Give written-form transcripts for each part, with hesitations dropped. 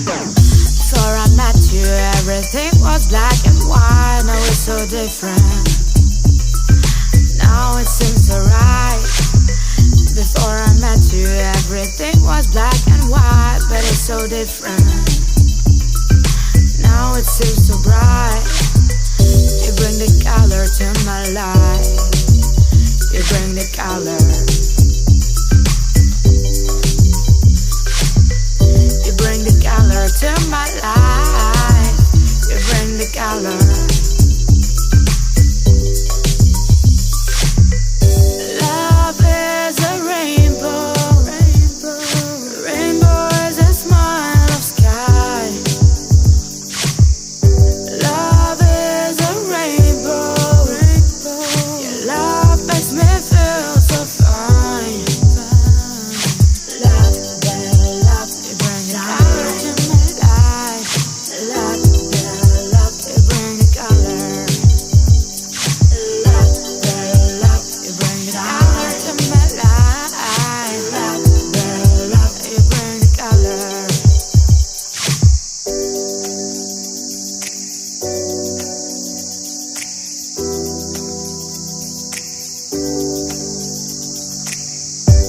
Before I met you, everything was black and white. Now it's so different. Now it seems so right. Before I met you, everything was black and white, but it's so different. Now it seems so bright. You bring the color to my life. You bring the color. You bring the color to my life. You bring the color. Love is a rainbow. Rainbow is a smile of sky. Love is a rainbow. Your love makes me feel so fine. Love, love, you bring the color to my life. Love, love, you bring the color. Love, love, you bring the color to my life. Love, love, you bring the color.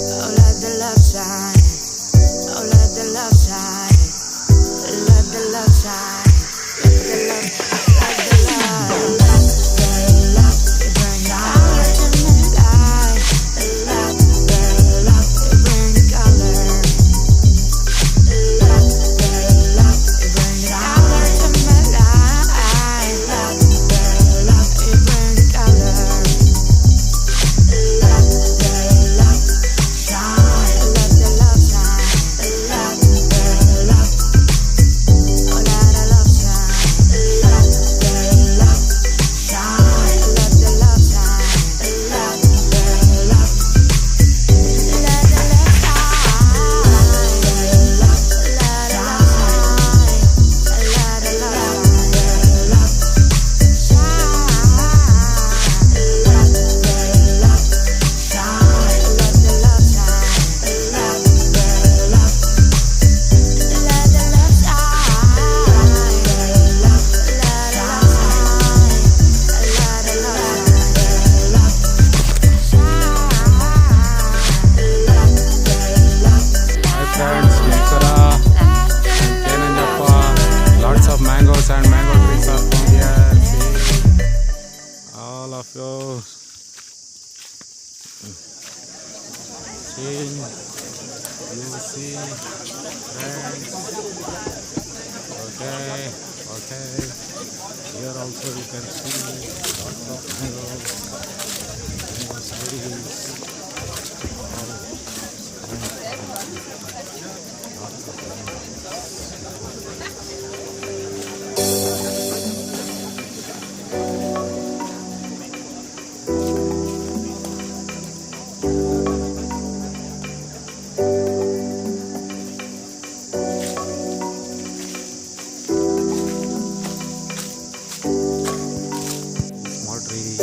Oh, let the love shine. Oh, let the love shine. Let the love shine. Let the love, let the love. Love, you bring the color to my life. Love, love, you bring the color. Love, love, you bring the color to my life. Love, love, you bring the color. Love, love, shine. Let the love shine. Love, love. Oh, let the love shine. Love, love, shine. Let the love shine. Love, love. Let the love shine. Love, let the love shine. Let the love shine. Love, love, shine. Let the love shine. Love, love. Let the love shine. Love, let the love shine. Let the love Hi friends, Nekara and Kenanjappa. Lots of mangoes and mango trees are found here. See, all of you. See, you see, friends. Okay, okay. Here also you can see lots of mangoes. Mangoes, trees. Small tree,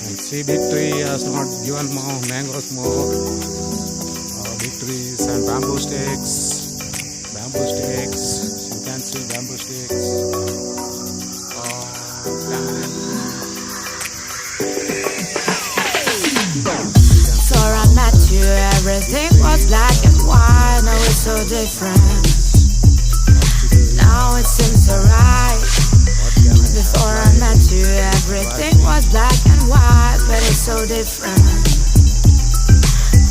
and see big tree has not given more mangoes more. Big trees and bamboo sticks. Bamboo sticks. You can see bamboo sticks. Before I met you, everything was black and white. Now it's so different. Now it seems so right. Before I met you, everything was black and white, but it's so different.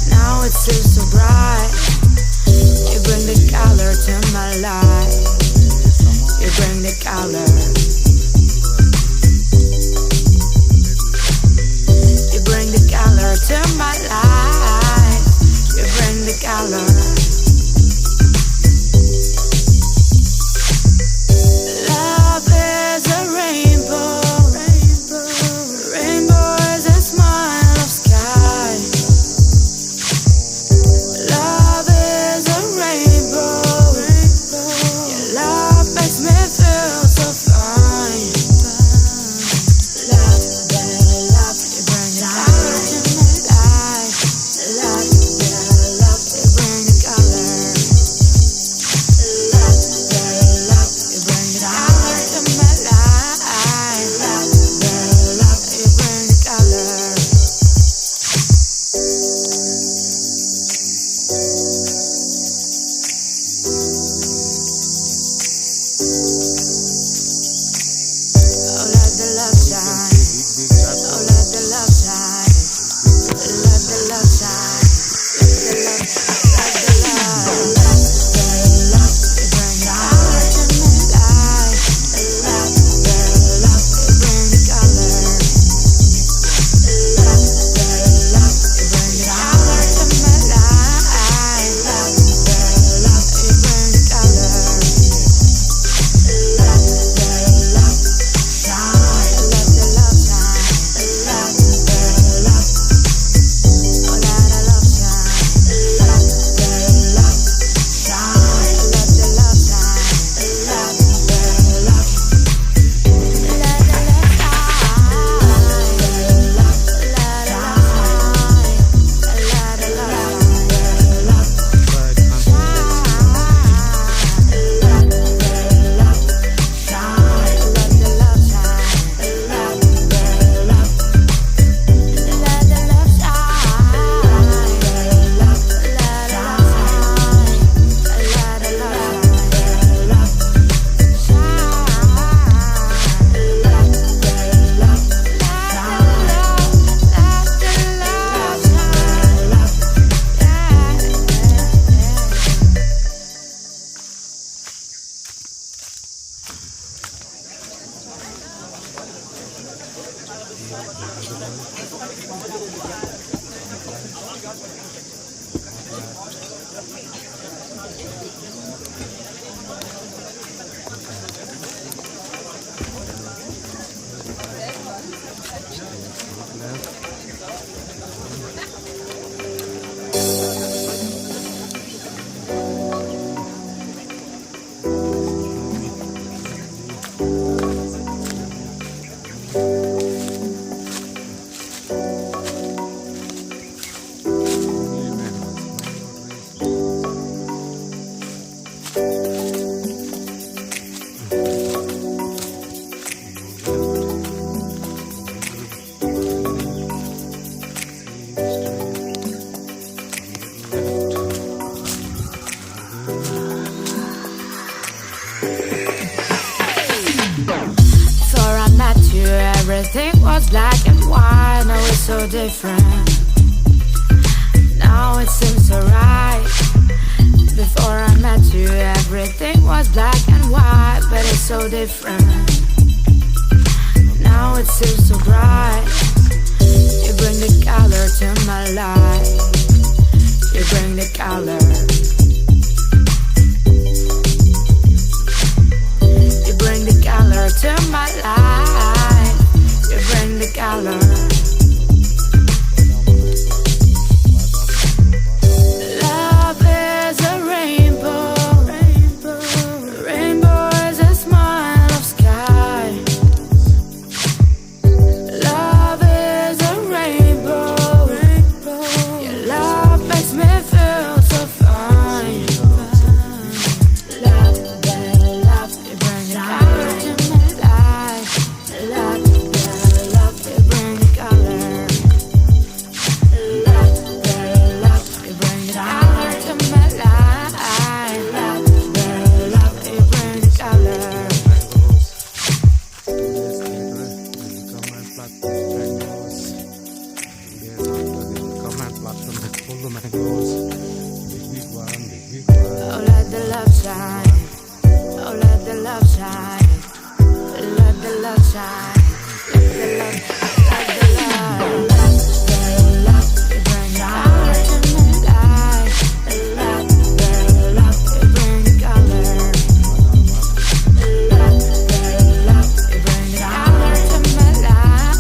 Now it seems so bright. You bring the color to my life. You bring the color. You bring the color to my life. You bring the color. Love is a rainbow. Rainbow is a smile of sky. Love Before I met you, everything was black and white. Now it's so different. Now it seems so right. Before I met you, everything was black and white, but it's so different. Now it seems so bright. You bring the color to my life. You bring the color. You bring the color to my life. You bring the color. Love is a rainbow. Rainbow is a smile of sky. Love is a rainbow. Your love makes me feel so fine. Love, love, you bring the color to my life. Love, love, you bring the color. Love, love, you bring the color to my life. Love, love, you bring the color. Oh, let the love shine. Oh, let the love shine. Let the love shine. Let the love, let the love. The love, you bring the color to my life. Love, you bring the color. Love, you bring the color to my life.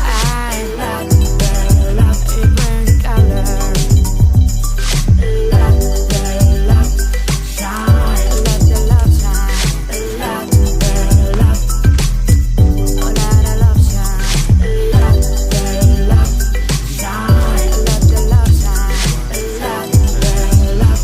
Love, you bring the color. Love, shine. Let the love shine. Love, oh, let the love shine. Love, shine. Let the love shine. Love, let the love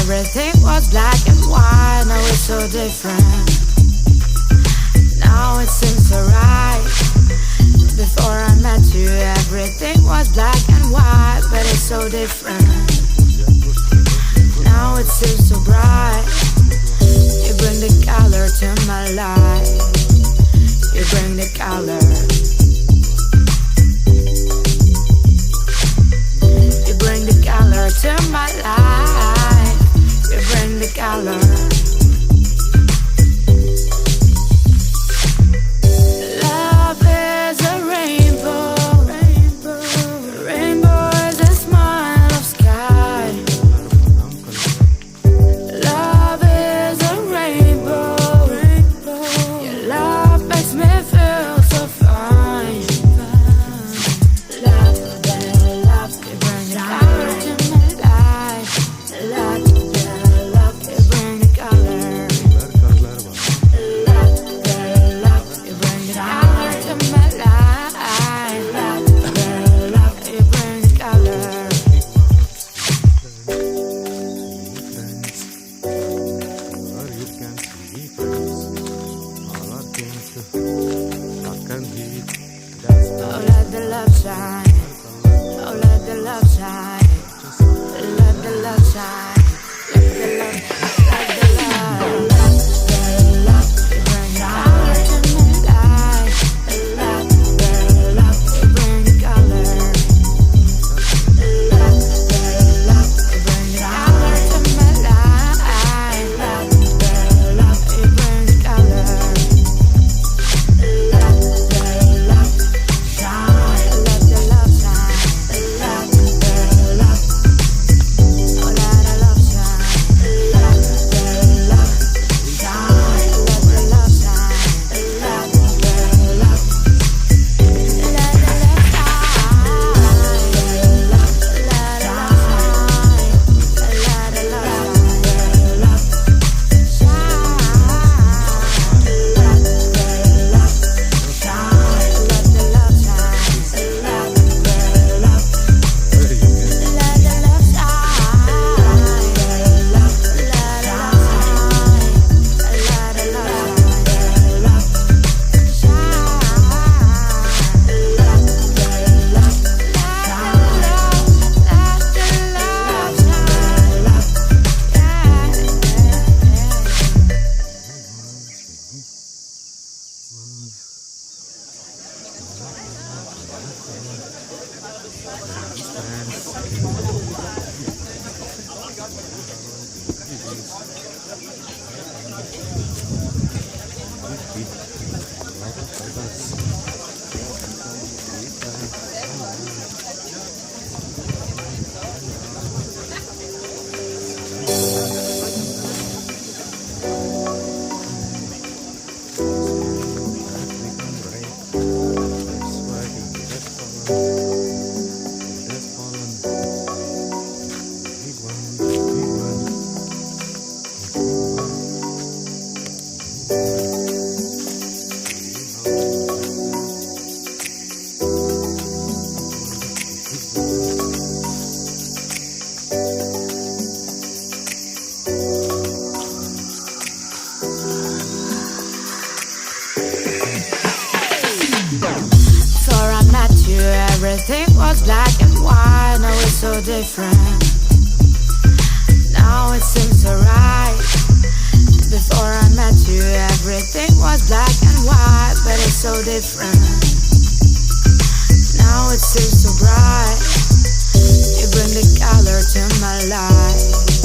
everything was black and white. Now it's so different. Now it seems so right. Before I met you, everything was black and white, but it's so different. Now it seems so bright. You bring the color to my life. You bring the color. You bring the color to my life. You bring the color. Love is a rainbow. Rainbow is a smile of sky. Love is a rainbow. Your love makes me feel so fine. Love, you bring the color to my life. shine. Let the love, let the love, the love, bring color to my life. The love, bring color. The love, bring color to my life. The love, bring color. The love, shine. Let the love shine. The love, oh let the love shine. The love, shine. Let the love shine. The love, let the love shine. The love, let the love shine. Let the love shine. Let the love shine. The love, let the love shine. Very good. Let the love shine. Let the love Before I met you, everything was black and white. Now it's so different. Now it seems so right. Before I met you, everything was black and white, but it's so different. Now it seems so bright. You bring the color to my life.